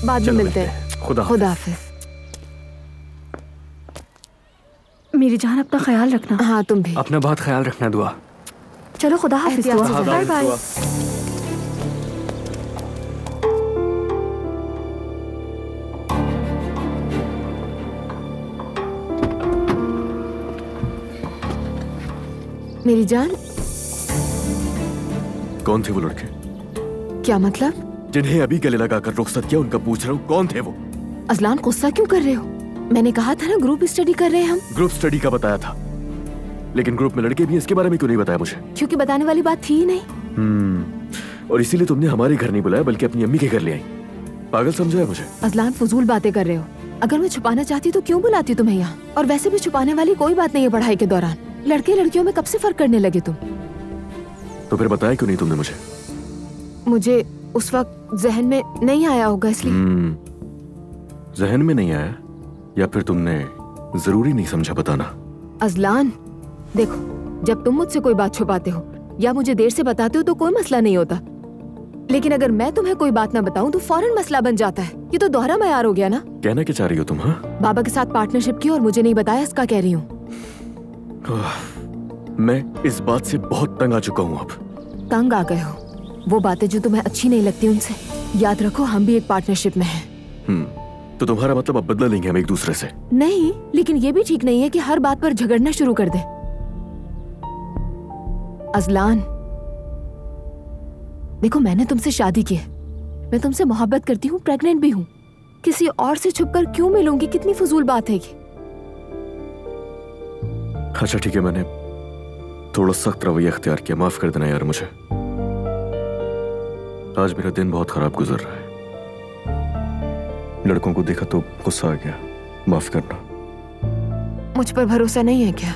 बाद में मिलते हैं। खुदा हाफिज। मेरी जान अपना ख्याल रखना। हाँ तुम भी अपना बहुत ख्याल रखना दुआ। चलो खुदा हाफिज। Bye bye. मेरी जान। कौन थे वो लड़के? क्या मतलब? जिन्हें अभी गले लगाकर रुखसत किया उनका पूछ रहा हूँ, कौन थे वो? अजलान गुस्सा क्यों कर रहे हो? मैंने कहा था ना ग्रुप स्टडी कर रहे हैं हम। ग्रुप स्टडी का बताया था, लेकिन ग्रुप में लड़के भी इसके बारे में क्यों नहीं बताया मुझे? क्योंकि बताने वाली बात थी ही नहीं। और इसीलिए तुमने हमारे घर नहीं बुलाया बल्कि अपनी अम्मी के घर ले आई। पागल समझा है मुझे? अजलान फजूल बातें कर रहे हो। अगर मैं छुपाना चाहती तो क्यों बुलाती तुम्हें यहाँ? और वैसे भी छुपाने वाली कोई बात नहीं है पढ़ाई के दौरान। लड़के लड़कियों में कब से फर्क करने लगे तुम? तो फिर बताया क्यों नहीं तुमने मुझे? मुझे उस वक्त जहन में नहीं आया होगा इसलिए। जहन में नहीं आया या फिर तुमने जरूरी नहीं समझा बताना? अजलान देखो, जब तुम मुझसे कोई बात छुपाते हो या मुझे देर से बताते हो तो कोई मसला नहीं होता, लेकिन अगर मैं तुम्हें कोई बात ना बताऊं तो फौरन मसला बन जाता है। ये तो दोहरा मयार हो गया ना। कहना क्या चाह रही हो तुम? हाँ, बाबा के साथ पार्टनरशिप की और मुझे नहीं बताया, इसका कह रही हूँ। मैं इस बात से बहुत तंग आ चुका हूँ। अब तंग आ गए हो? वो बातें जो तुम्हें अच्छी नहीं लगती उनसे। याद रखो हम भी एक पार्टनरशिप में हैं। तो तुम्हारा मतलब अब बदला लेंगे हम एक दूसरे से? नहीं, लेकिन ये भी ठीक नहीं है कि हर बात पर झगड़ना शुरू कर दे। अजलान देखो, मैंने तुमसे शादी की है, मैं तुमसे मोहब्बत करती हूँ, प्रेग्नेंट भी हूँ। किसी और से छुपकर क्यों मिलूंगी? कितनी फजूल बात है ये। अच्छा ठीक है, मैंने थोड़ा सख्त रवैया अख्तियार किया, माफ कर देना यार मुझे। आज मेरा दिन बहुत खराब गुजर रहा है। लड़कों को देखा तो गुस्सा आ गया, माफ करना। मुझ पर भरोसा नहीं है क्या?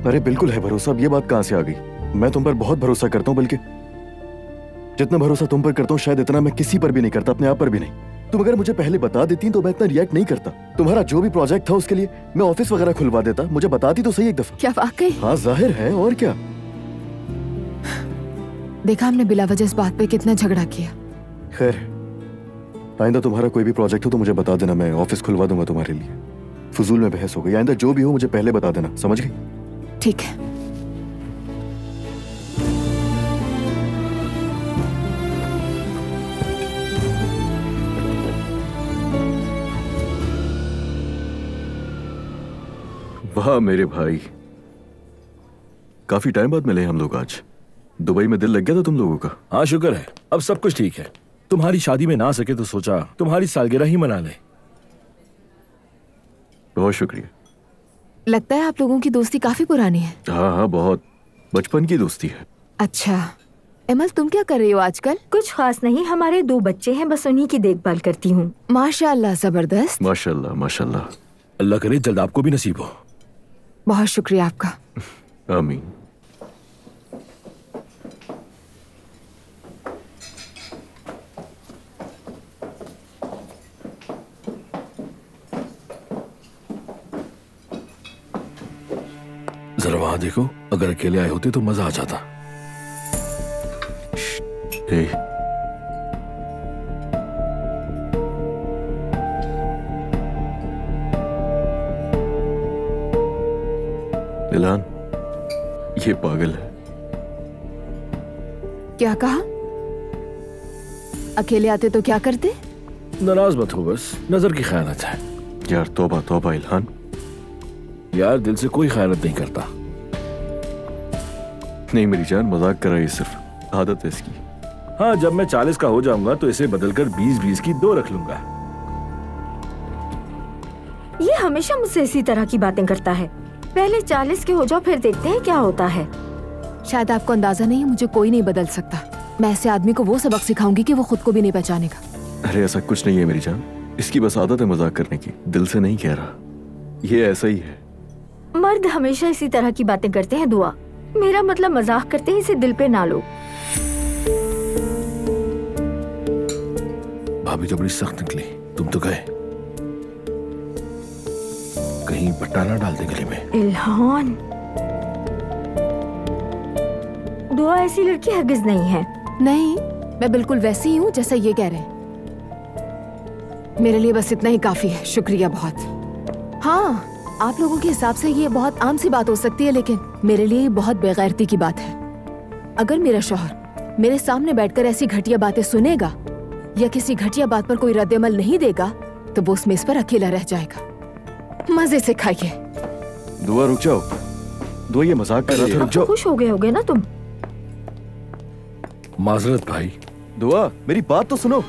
अरे बिल्कुल है भरोसा। अब ये बात कहां से आ गई? मैं तुम पर बहुत भरोसा करता हूँ, बल्कि जितना भरोसा तुम पर करता हूँ शायद इतना मैं किसी पर भी नहीं करता, अपने आप पर भी नहीं। तुम अगर मुझे पहले बता देती तो मैं इतना रिएक्ट नहीं करता। तुम्हारा जो भी प्रोजेक्ट था उसके लिए मैं ऑफिस वगैरह खुलवा देता। मुझे बताती तो सही एक दफा। क्या वाकई? हाँ जाहिर है, और क्या। देखा हमने बिला वजह इस बात पे कितना झगड़ा किया। खैर, आइंदा तुम्हारा कोई भी प्रोजेक्ट हो तो मुझे बता देना, मैं ऑफिस खुलवा दूंगा तुम्हारे लिए। फजूल में बहस हो गई। आइंदा जो भी हो मुझे पहले बता देना, समझ गई? ठीक है। वाह मेरे भाई, काफी टाइम बाद मिले हम लोग आज। दुबई में दिल लग गया था तुम लोगों का? हाँ शुक्र है, अब सब कुछ ठीक है। तुम्हारी शादी में ना सके तो सोचा तुम्हारी सालगिरह ही मना ले। बहुत शुक्रिया। लगता है आप लोगों की दोस्ती काफी पुरानी है। हाँ हाँ, बहुत बचपन की दोस्ती है। अच्छा एमल, तुम क्या कर रही हो आजकल? कुछ खास नहीं, हमारे 2 बच्चे हैं, बस उन्हीं की देखभाल करती हूँ। माशाल्लाह, जबरदस्त। माशाल्लाह माशाल्लाह। अल्लाह करे जल्द आपको भी नसीब हो। बहुत शुक्रिया आपका। आमीन। जरा वहां देखो, अगर अकेले आए होते तो मजा आ जाता। इलान, ये पागल है। क्या कहा? अकेले आते तो क्या करते? नाराज मत हो, बस नजर की खयानत है। यार तौबा तौबा इल्हान। यार दिल से कोई खयानत नहीं करता। नहीं मेरी जान, मजाक कर रही है, सिर्फ आदत है इसकी। हाँ, जब मैं 40 का हो जाऊंगा तो इसे बदलकर 20-20 की 2 रख लूंगा। ये हमेशा मुझसे इसी तरह की बातें करता है। पहले 40 के हो जाओ, फिर देखते हैं क्या होता है। शायद आपको अंदाजा नहीं है, मुझे कोई नहीं बदल सकता। मैं ऐसे आदमी को वो सबक सिखाऊंगी कि वो खुद को भी नहीं पहचानेगा। अरे ऐसा कुछ नहीं है मेरी जान, इसकी बस आदत है मजाक करने की, दिल से नहीं कह रहा। ये ऐसा ही है। मर्द हमेशा इसी तरह की बातें करते हैं दुआ। मेरा मतलब मजाक करते हैं, इसे दिल पे ना लो। भाभी तो बड़ी सख्त निकली, तुम तो गए। कहीं पट्टा ना डाल दे गले में। इल्हान, दुआ ऐसी लड़की हरगिज नहीं है। नहीं, मैं बिल्कुल वैसी ही हूँ जैसा ये कह रहे हैं। मेरे लिए बस इतना ही काफी है, शुक्रिया बहुत। हाँ, आप लोगों के हिसाब से ये बहुत आम सी बात हो सकती है, लेकिन मेरे लिए ये बहुत बेगैरती की बात है। अगर मेरा शौहर मेरे सामने बैठकर ऐसी घटिया बातें सुनेगा या किसी घटिया बात पर कोई रद्द-ए-अमल नहीं देगा तो वो उस मेज पर अकेला रह जाएगा। मजे से खाइए। दुआ रुक जाओ, दुआ ये मजाक कर रहा था, रुक अब तो जाओ। खुश हो गए होगे ना तुम? माजरत भाई। दुआ मेरी बात तो सुनो।